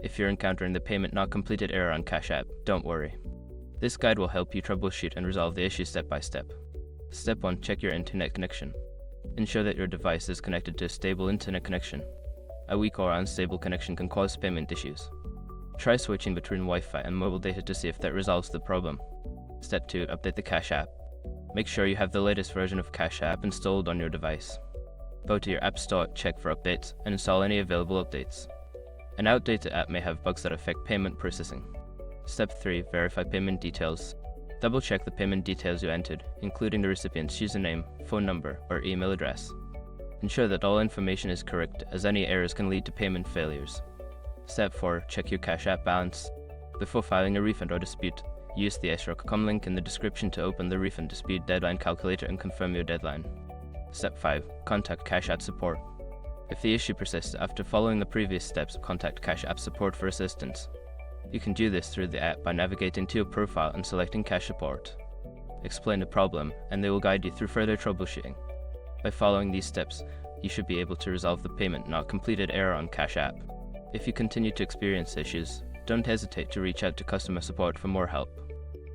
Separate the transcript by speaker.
Speaker 1: If you're encountering the payment not completed error on Cash App, don't worry. This guide will help you troubleshoot and resolve the issue step by step. Step 1. Check your internet connection. Ensure that your device is connected to a stable internet connection. A weak or unstable connection can cause payment issues. Try switching between Wi-Fi and mobile data to see if that resolves the problem. Step 2. Update the Cash App. Make sure you have the latest version of Cash App installed on your device. Go to your App Store, check for updates, and install any available updates. An outdated app may have bugs that affect payment processing. Step 3. Verify payment details. Double-check the payment details you entered, including the recipient's username, phone number, or email address. Ensure that all information is correct, as any errors can lead to payment failures. Step 4. Check your Cash App balance. Before filing a refund or dispute, use the SROC.com link in the description to open the refund dispute deadline calculator and confirm your deadline. Step 5. Contact Cash App support. If the issue persists after following the previous steps, contact Cash App support for assistance. You can do this through the app by navigating to your profile and selecting Cash Support. Explain the problem, and they will guide you through further troubleshooting. By following these steps, you should be able to resolve the payment not completed error on Cash App. If you continue to experience issues, don't hesitate to reach out to customer support for more help.